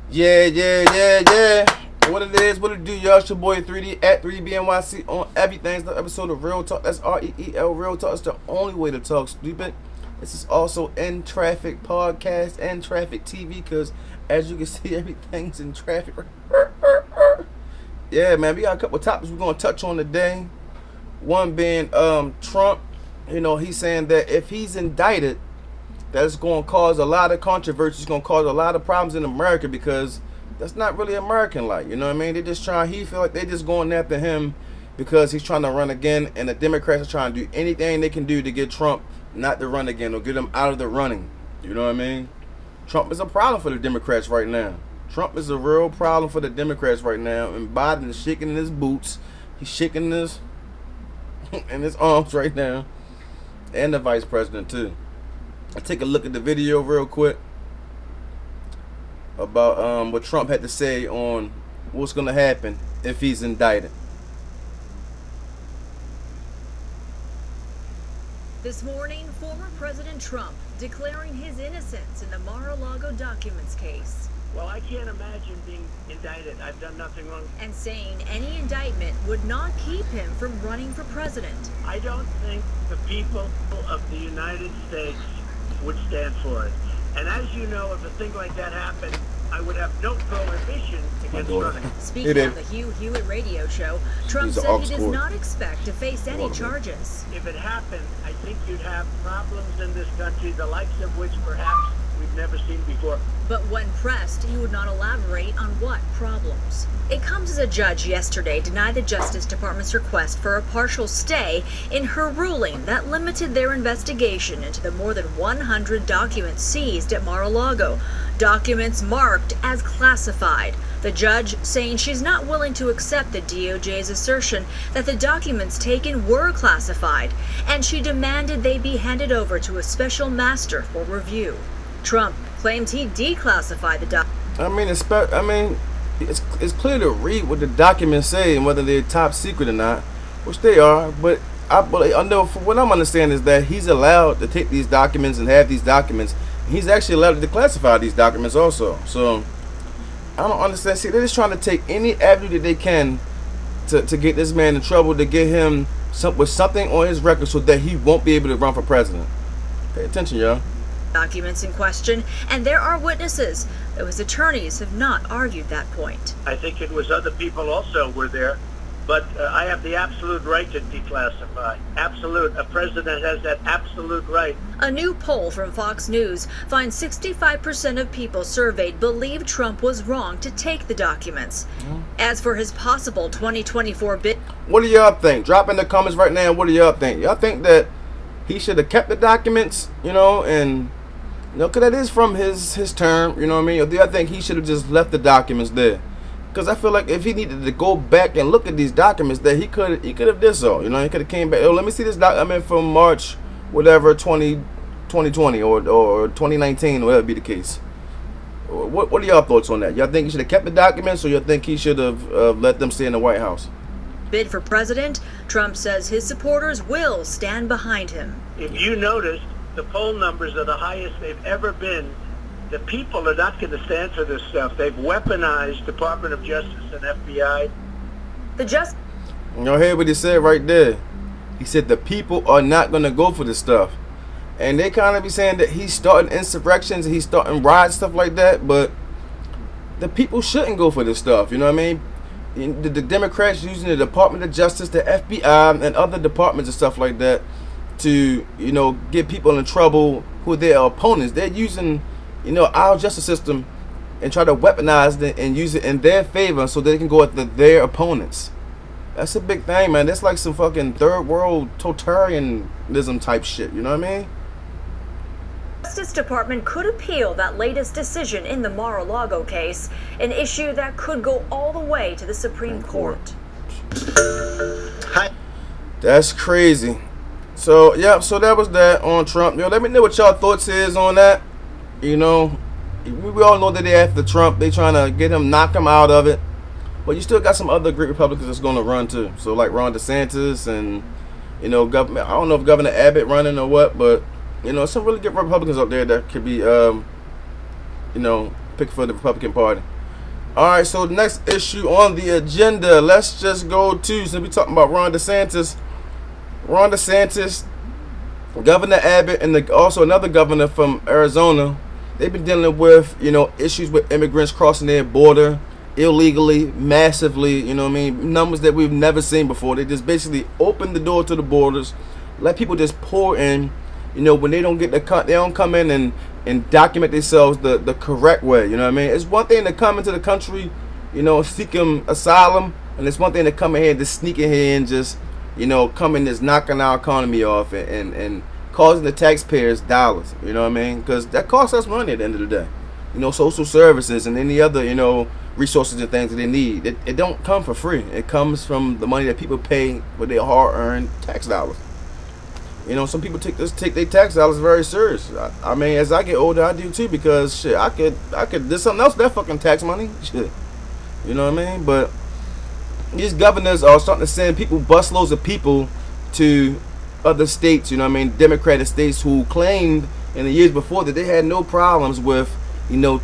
Yeah. What it is, what it do, y'all? It's your boy 3D at 3DBNYC on everything. It's the episode of Real Talk. That's REEL, Real Talk. It's the only way to talk, stupid. This is also In Traffic Podcast and Traffic TV, because as you can see, everything's in traffic. Yeah, man, we got a couple topics we're going to touch on today. One being Trump. You know, he's saying that if he's indicted, that's going to cause a lot of controversy. It's going to cause a lot of problems in America, because that's not really American-like. You know what I mean? They just trying. He feel like they just going after him because he's trying to run again, and the Democrats are trying to do anything they can do to get Trump not to run again or get him out of the running. You know what I mean? Trump is a problem for the Democrats right now. Trump is a real problem for the Democrats right now, and Biden is shaking in his boots. He's shaking his in his arms right now, and the vice president too. I'll take a look at the video real quick about what Trump had to say on what's going to happen if he's indicted. This morning, former President Trump declaring his innocence in the Mar-a-Lago documents case. Well, I can't imagine being indicted. I've done nothing wrong. And saying any indictment would not keep him from running for president. I don't think the people of the United States would stand for it. And as you know, if a thing like that happened, I would have no prohibition against running. Speaking on the Hugh Hewitt radio show, Trump said he does not expect to face any charges. If it happened, I think you'd have problems in this country, the likes of which perhaps we've never seen before. But when pressed, he would not elaborate on what problems. It comes as a judge yesterday denied the Justice Department's request for a partial stay in her ruling that limited their investigation into the more than 100 documents seized at Mar-a-Lago, documents marked as classified. The judge saying she's not willing to accept the DOJ's assertion that the documents taken were classified, and she demanded they be handed over to a special master for review. Trump claims he declassified the documents. It's clear to read what the documents say and whether they're top secret or not, which they are. But I know, from what I'm understanding, is that he's allowed to take these documents and have these documents. He's actually allowed to declassify these documents also. So I don't understand. See, they're just trying to take any avenue that they can to get this man in trouble, to get him with something on his record so that he won't be able to run for president. Pay attention, y'all. Documents in question, and there are witnesses, though his attorneys have not argued that point. I think it was other people also were there, but I have the absolute right to declassify. Absolute. A president has that absolute right. A new poll from Fox News finds 65% of people surveyed believe Trump was wrong to take the documents. As for his possible 2024 bid, what do y'all think? Drop in the comments right now. What do y'all think? Y'all think that he should have kept the documents, and because that is from his term, you know what I mean? Or do I think he should have just left the documents there? Because I feel like if he needed to go back and look at these documents, that he could have did so. He could have came back. Oh, let me see this document from March, whatever, 2020 or 2019, whatever be the case. What are y'all thoughts on that? Y'all think he should have kept the documents, or y'all think he should have let them stay in the White House? Bid for president, Trump says his supporters will stand behind him. If you noticed, the poll numbers are the highest they've ever been. The people are not going to stand for this stuff. They've weaponized Department of Justice and FBI. Y'all hear what he said right there? He said the people are not going to go for this stuff. And they kind of be saying that he's starting insurrections and he's starting riots, stuff like that. But the people shouldn't go for this stuff. You know what I mean? The Democrats using the Department of Justice, the FBI, and other departments and stuff like that to, get people in trouble who are their opponents. They're using, our justice system and try to weaponize it and use it in their favor so they can go after their opponents. That's a big thing, man. That's like some fucking third world totalitarianism type shit. You know what I mean? Justice Department could appeal that latest decision in the Mar-a-Lago case, an issue that could go all the way to the Supreme Court. That's crazy. So that was that on Trump. Let me know what y'all thoughts is on that. We all know that they're after Trump. They trying to get him, knock him out of it. But you still got some other great Republicans that's going to run too. So like Ron DeSantis and government. I don't know if Governor Abbott running or what, but some really good Republicans up there that could be pick for the Republican Party. Alright, so the next issue on the agenda, let's just go to, since we're talking about Ron DeSantis, Governor Abbott, and also another governor from Arizona, they've been dealing with, issues with immigrants crossing their border illegally, massively, numbers that we've never seen before. They just basically open the door to the borders, let people just pour in, when they don't get they don't come in and document themselves the correct way, It's one thing to come into the country, seeking asylum, and it's one thing to come in here and just sneak in here and just, come in just knocking our economy off and causing the taxpayers dollars, because that costs us money at the end of the day. Social services and any other, resources and things that they need. It don't come for free. It comes from the money that people pay with their hard-earned tax dollars. Some people take their tax dollars very serious. I mean, as I get older, I do too, because shit, I could there's something else with that fucking tax money. Shit. You know what I mean? But these governors are starting to send busloads of people to other states, Democratic states, who claimed in the years before that they had no problems with,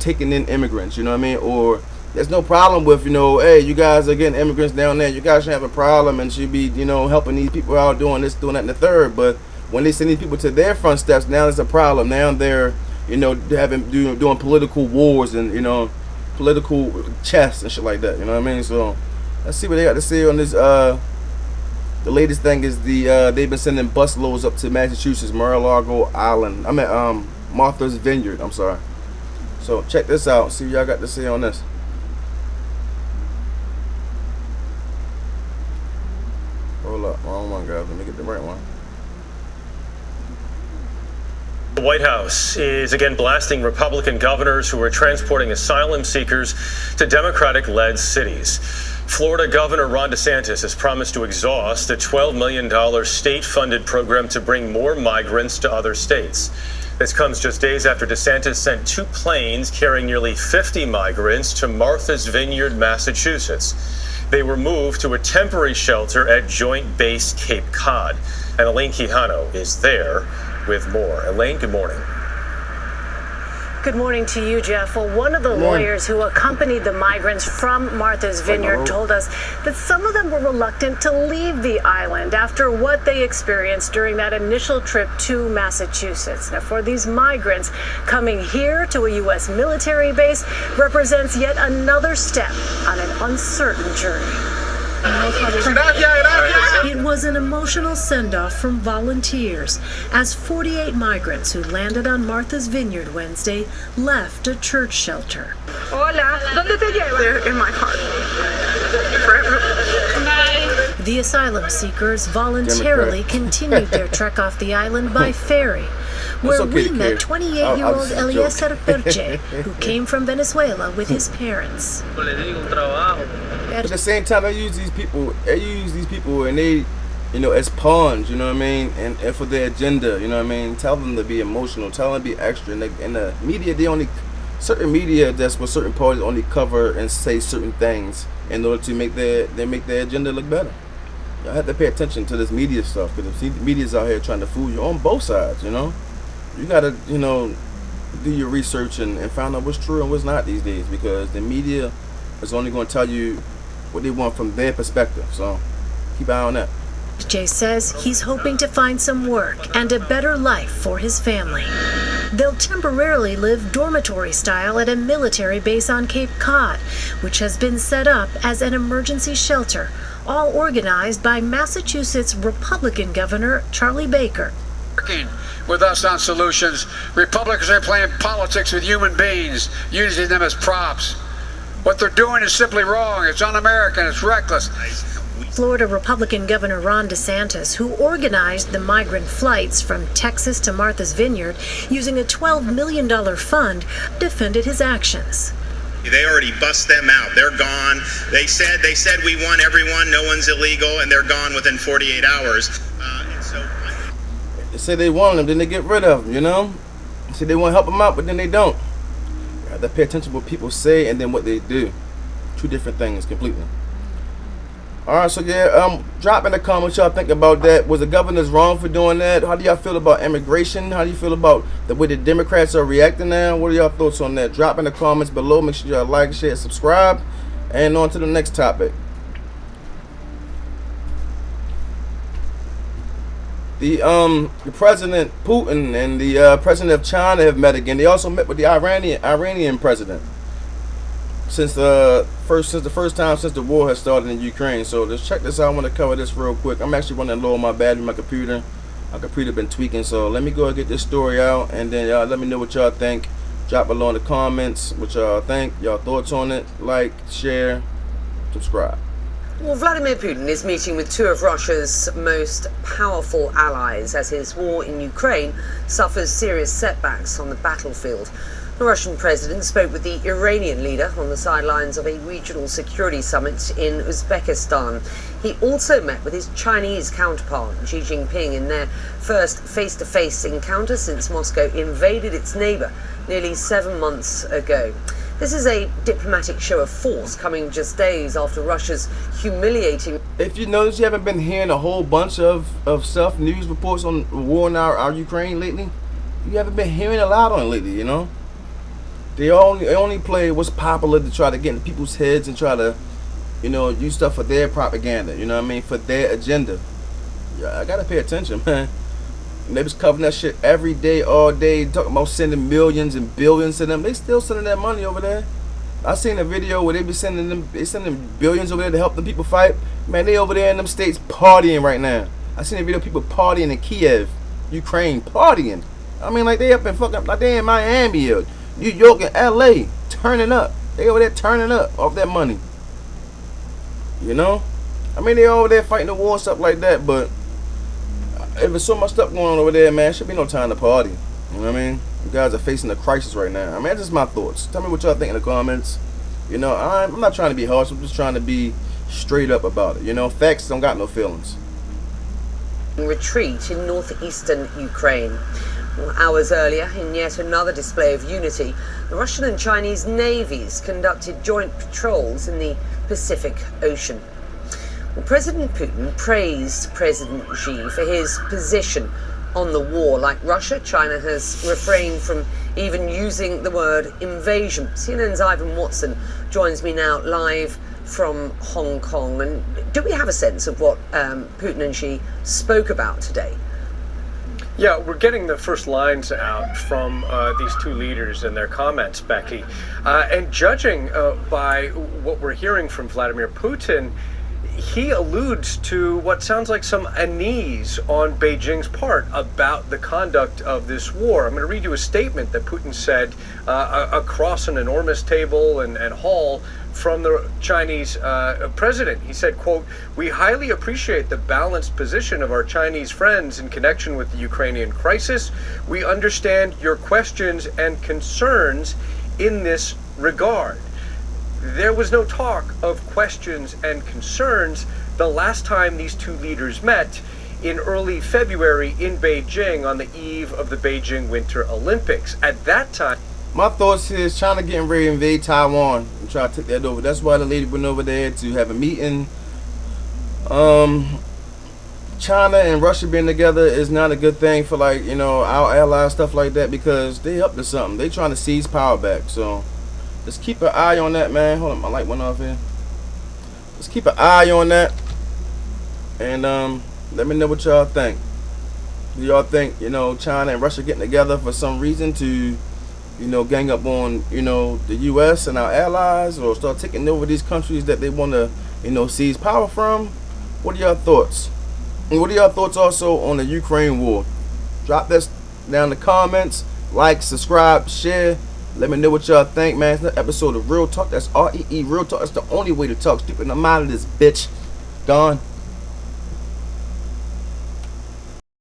taking in immigrants, or there's no problem with, hey, you guys are getting immigrants down there, you guys should have a problem and should be, helping these people out, doing this, doing that, and the third. But when they send these people to their front steps, now there's a problem. Now they're, doing political wars and, political chess and shit like that, So let's see what they got to say on this. The latest thing is they've been sending busloads up to Massachusetts, Mar-a-Lago Island. Martha's Vineyard. I'm sorry. So check this out. See what y'all got to say on this. Hold up, wrong one, guys. Let me get the right one. The White House is again blasting Republican governors who are transporting asylum seekers to Democratic-led cities. Florida Governor Ron DeSantis has promised to exhaust a $12 million state-funded program to bring more migrants to other states. This comes just days after DeSantis sent 2 planes carrying nearly 50 migrants to Martha's Vineyard, Massachusetts. They were moved to a temporary shelter at Joint Base Cape Cod. And Elaine Quijano is there with more. Elaine, good morning. Good morning to you, Jeff. Well, one of the lawyers who accompanied the migrants from Martha's Vineyard told us that some of them were reluctant to leave the island after what they experienced during that initial trip to Massachusetts. Now, for these migrants, coming here to a U.S. military base represents yet another step on an uncertain journey. It was an emotional send-off from volunteers as 48 migrants who landed on Martha's Vineyard Wednesday left a church shelter. Hola, ¿dónde te llevas? They're in my heart. Forever. The asylum seekers voluntarily continued their trek off the island by ferry, where we met 28-year-old Eliezer Perche, who came from Venezuela with his parents. At the same time, they use these people and they, as pawns, and for their agenda, tell them to be emotional, tell them to be extra. And the media, certain media that's with certain parties only cover and say certain things in order to make their agenda look better. Y'all have to pay attention to this media stuff, because the media's out here trying to fool you on both sides, You gotta, do your research and find out what's true and what's not these days, because the media is only going to tell you what they want from their perspective. So keep an eye on that. Jay says he's hoping to find some work and a better life for his family. They'll temporarily live dormitory style at a military base on Cape Cod, which has been set up as an emergency shelter, all organized by Massachusetts Republican Governor Charlie Baker. Working with us on solutions, Republicans are playing politics with human beings, using them as props. What they're doing is simply wrong. It's un-American. It's reckless. Florida Republican Governor Ron DeSantis, who organized the migrant flights from Texas to Martha's Vineyard using a $12 million fund, defended his actions. They already bust them out. They're gone. They said we want everyone. No one's illegal, and they're gone within 48 hours. They say they want them, then they get rid of them. They say they want to help them out, but then they don't. You have to pay attention to what people say and then what they do. Two different things completely. All right, so yeah, drop in the comments what y'all think about that. Was the governors wrong for doing that? How do y'all feel about immigration? How do you feel about the way the Democrats are reacting now? What are y'all thoughts on that? Drop in the comments below. Make sure y'all like, share, subscribe, and on to the next topic. The President Putin and the President of China have met again. They also met with the Iranian president since the first time since the war has started in Ukraine. So let's check this out. I want to cover this real quick. I'm actually running low on my battery, my computer. My computer been tweaking, so let me go and get this story out, and then y'all let me know what y'all think. Drop below in the comments what y'all think, y'all thoughts on it. Like, share, subscribe. Well, Vladimir Putin is meeting with two of Russia's most powerful allies as his war in Ukraine suffers serious setbacks on the battlefield. The Russian president spoke with the Iranian leader on the sidelines of a regional security summit in Uzbekistan. He also met with his Chinese counterpart, Xi Jinping, in their first face-to-face encounter since Moscow invaded its neighbor nearly 7 months ago. This is a diplomatic show of force coming just days after Russia's humiliating... If you notice, you haven't been hearing a whole bunch of stuff, news reports on the war in our Ukraine lately. You haven't been hearing a lot on it lately, you know? They only play what's popular to try to get into people's heads and try to, you know, use stuff for their propaganda, you know what I mean, for their agenda. Yeah, I gotta pay attention, man. And they was covering that shit every day, all day, talking about sending millions and billions to them. They still sending that money over there. I seen a video where they sending billions over there to help the people fight. Man, they over there in them states partying right now. I seen a video of people partying in Kiev, Ukraine, partying. I mean, like they up in fucking, like they in Miami or New York and LA, turning up. They over there turning up off that money. You know? I mean, they over there fighting the war and stuff like that, but if there's so much stuff going on over there, man, should be no time to party. You know what I mean? You guys are facing a crisis right now. I mean, that's just my thoughts. Tell me what y'all think in the comments. You know, I'm not trying to be harsh. I'm just trying to be straight up about it. You know, facts don't got no feelings. Retreat in northeastern Ukraine. Hours earlier, in yet another display of unity, the Russian and Chinese navies conducted joint patrols in the Pacific Ocean. Well, President Putin praised President Xi for his position on the war. Like Russia, China has refrained from even using the word invasion. CNN's Ivan Watson joins me now live from Hong Kong. And do we have a sense of what Putin and Xi spoke about today? Yeah, we're getting the first lines out from these two leaders and their comments, Becky. And judging by what we're hearing from Vladimir Putin, he alludes to what sounds like some unease on Beijing's part about the conduct of this war. I'm going to read you a statement that Putin said across an enormous table and hall from the Chinese president. He said, quote, "We highly appreciate the balanced position of our Chinese friends in connection with the Ukrainian crisis. We understand your questions and concerns in this regard." There was no talk of questions and concerns the last time these two leaders met in early February in Beijing on the eve of the Beijing Winter Olympics. At that time, my thoughts is China getting ready to invade Taiwan and try to take that over. That's why the lady went over there to have a meeting. China and Russia being together is not a good thing for, like, you know, our allies, stuff like that, because they up to something. They trying to seize power back. So just keep an eye on that, man. Hold on, my light went off here. Just keep an eye on that, and let me know what y'all think. Do y'all think, you know, China and Russia getting together for some reason to, you know, gang up on, you know, the U.S. and our allies, or start taking over these countries that they want to, you know, seize power from? What are y'all thoughts? And what are y'all thoughts also on the Ukraine war? Drop this down in the comments. Like, subscribe, share. Let me know what y'all think, man. It's another episode of Real Talk. That's REE Real Talk. That's the only way to talk. Stupid. I'm out of this bitch. Gone.